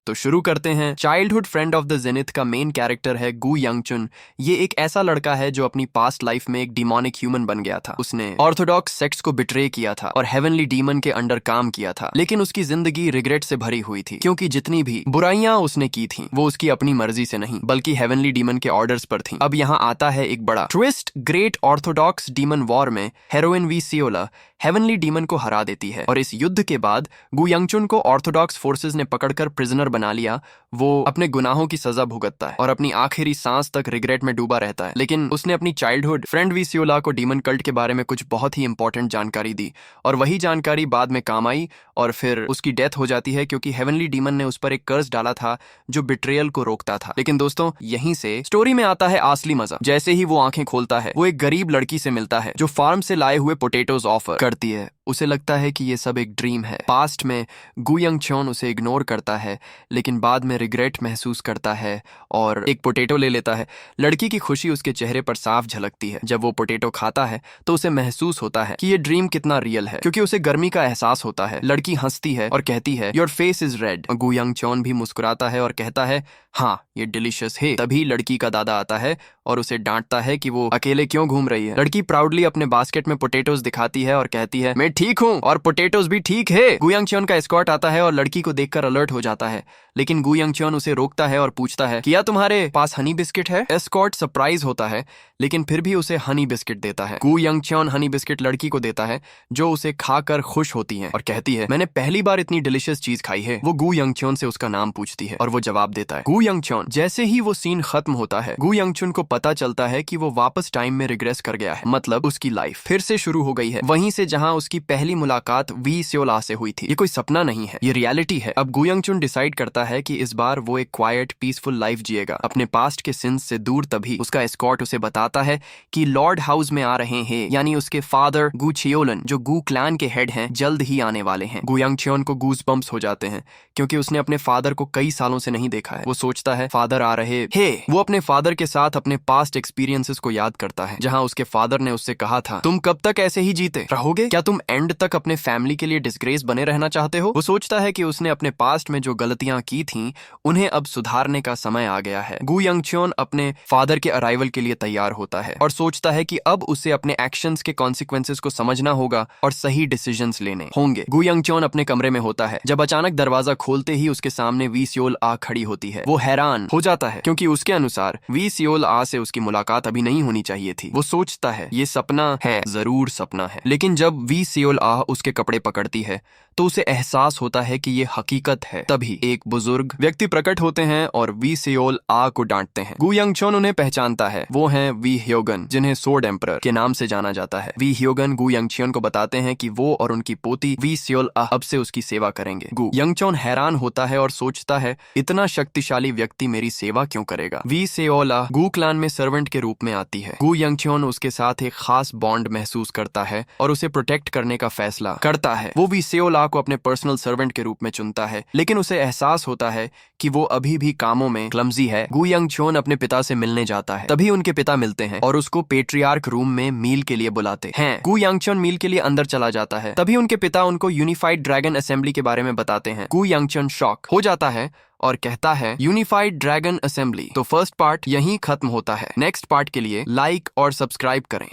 तो शुरू करते हैं। Childhood friend of the zenith का मेन कैरेक्टर है गू यंगचुन। ये एक ऐसा लड़का है जो अपनी पास्ट लाइफ में एक डिमोनिक ह्यूमन बन गया था। उसने ऑर्थोडॉक्स सेक्ट्स को बिट्रे किया था और हेवनली डीमन के अंडर काम किया था, लेकिन उसकी जिंदगी रिग्रेट से भरी हुई थी, क्योंकि जितनी भी बुराइयां उसने की थी वो उसकी अपनी मर्जी से नहीं बल्कि हेवनली डीमन के ऑर्डर्स पर थी। अब यहाँ आता है एक बड़ा twist. Great Orthodox demon war में heroin we Siyola heavenly demon को हरा देती है और इस युद्ध के बाद गू यंगचुन को ऑर्थोडॉक्स फोर्सेस ने पकड़कर प्रिजनर बना लिया। वो अपने गुनाहों की सजा भुगतता है और अपनी आखिरी सांस तक रिग्रेट में डूबा रहता है। लेकिन उसने अपनी चाइल्डहुड फ्रेंड वी सियोला को डीमन कल्ट के बारे में कुछ बहुत ही इंपॉर्टेंट जानकारी दी और वही जानकारी बाद में काम आई और फिर उसकी डेथ हो जाती है, क्योंकि हेवनली डीमन ने उस पर एक कर्स डाला था जो बिट्रेयल को रोकता था। लेकिन दोस्तों, यहीं से स्टोरी में आता है असली मजा। जैसे ही वो आंखें खोलता है वो एक गरीब लड़की से मिलता है जो फार्म से लाए हुए पोटैटोज ऑफर करती है। उसे लगता है कि ये सब एक ड्रीम है। पास्ट में गू यंगचुन उसे इग्नोर करता है, लेकिन बाद में रिग्रेट महसूस करता है और एक पोटैटो ले लेता है। लड़की की खुशी उसके चेहरे पर साफ झलकती है। जब वो पोटैटो खाता है तो उसे महसूस होता है कि ये ड्रीम कितना रियल है, क्योंकि उसे गर्मी का एहसास होता है। लड़की हंसती है और कहती है योर फेस इज रेड। गू यंगचुन भी मुस्कुराता है और कहता है हाँ, ये डिलीशियस है। तभी लड़की का दादा आता है और उसे डांटता है कि वो अकेले क्यों घूम रही है। लड़की प्राउडली अपने बास्केट में पोटैटोज दिखाती है और कहती है मैं ठीक हूँ और पोटैटोज भी ठीक है। गू यंगचुन का एस्कॉर्ट आता है और लड़की को देखकर अलर्ट हो जाता है, लेकिन गू यंगचुन उसे रोकता है और पूछता है क्या तुम्हारे पास हनी बिस्किट है। एस्कॉर्ट सरप्राइज होता है, लेकिन फिर भी उसे हनी बिस्किट देता है। गू यंगचुन हनी बिस्किट लड़की को देता है, जो उसे खाकर खुश होती है और कहती है मैंने पहली बार इतनी डिलीशियस चीज खाई है। वो गू यंगचुन से उसका नाम पूछती है और वो जवाब देता है गू यंगचुन। जैसे ही वो सीन खत्म होता है, गू यंगचुन को पता चलता है कि वो वापस टाइम में रिग्रेस कर गया है, मतलब उसकी लाइफ फिर से शुरू हो गई है, वहीं से जहां उसकी पहली मुलाकात वी सियोला से हुई थी। ये कोई सपना नहीं है, ये रियलिटी है। अब गू यंगचुन डिसाइड करता है कि इस बार वो एक क्वाइट पीसफुल लाइफ जिएगा, अपने पास्ट के सिंस से दूर। तभी उसका एस्कॉर्ट उसे बताता है कि लॉर्ड हाउस में आ रहे हैं, यानी उसके फादर गू छियोलन, जो गू क्लैन के हेड हैं, जल्द ही आने वाले हैं। गू यंगचुन को गूज बम्प्स हो जाते हैं, क्योंकि उसने अपने फादर को कई सालों से नहीं देखा है। वो सोचता है फादर आ रहे हैं। वो अपने फादर के साथ अपने पास्ट एक्सपीरियंसेस को याद करता है, जहां उसके फादर ने उससे कहा था तुम कब तक ऐसे ही जीते रहोगे, क्या तुम एंड तक अपने फैमिली के लिए डिस्ग्रेस बने रहना चाहते हो। वो सोचता है कि उसने अपने पास्ट में जो गलतियां की थी उन्हें अब सुधारने का समय आ गया है। गू यंगचुन अपने फादर के अराइवल के लिए तैयार होता है और सोचता है कि अब उसे अपने एक्शंस के कॉन्सिक्वेंसेस को समझना होगा और सही डिसीजंस लेने होंगे। गू यंगचुन अपने कमरे में होता है जब अचानक दरवाजा खोलते ही उसके सामने वी सियोल आ खड़ी होती है। वो हैरान हो जाता है, क्योंकि उसके अनुसार वी सियोल आ से उसकी मुलाकात अभी नहीं होनी चाहिए थी। वो सोचता है ये सपना है, जरूर सपना है। लेकिन जब वी सियोल आ उसके कपड़े पकड़ती है तो उसे एहसास होता है कि ये हकीकत है। तभी एक बुजुर्ग व्यक्ति प्रकट होते हैं और वी सियोल आ को डांटते हैं। गू यंगचुन उन्हें पहचानता है, वो हैं वी ह्योगन, जिन्हें सोर्ड एम्परर के नाम से जाना जाता है। वी ह्योगन गू यंगचुन को बताते हैं कि वो और उनकी पोती वी सियोल आ अब से उसकी सेवा करेंगे। गू यंगचुन हैरान होता है और सोचता है इतना शक्तिशाली व्यक्ति मेरी सेवा क्यों करेगा। वी सियोल आ गू क्लान में सर्वेंट के रूप में आती है। गू यंगचुन उसके साथ एक खास बॉन्ड महसूस करता है और उसे प्रोटेक्ट करने का फैसला करता है। वो वी सियोल आ को अपने पर्सनल सर्वेंट के रूप में चुनता है, लेकिन उसे एहसास होता है कि वो अभी भी कामों में क्लमजी है। गू यंगचुन अपने पिता से मिलने जाता है, तभी उनके पिता मिलते हैं और उसको पेट्रियार्क रूम में मील के लिए बुलाते हैं। गू यंगचुन मील के लिए अंदर चला जाता है, तभी उनके पिता उनको यूनिफाइड ड्रैगन असेंबली के बारे में बताते हैं। गू यंगचुन शॉक हो जाता है और कहता है यूनिफाइड ड्रैगन असेंबली। तो फर्स्ट पार्ट यहीं खत्म होता है। नेक्स्ट पार्ट के लिए लाइक और सब्सक्राइब करें।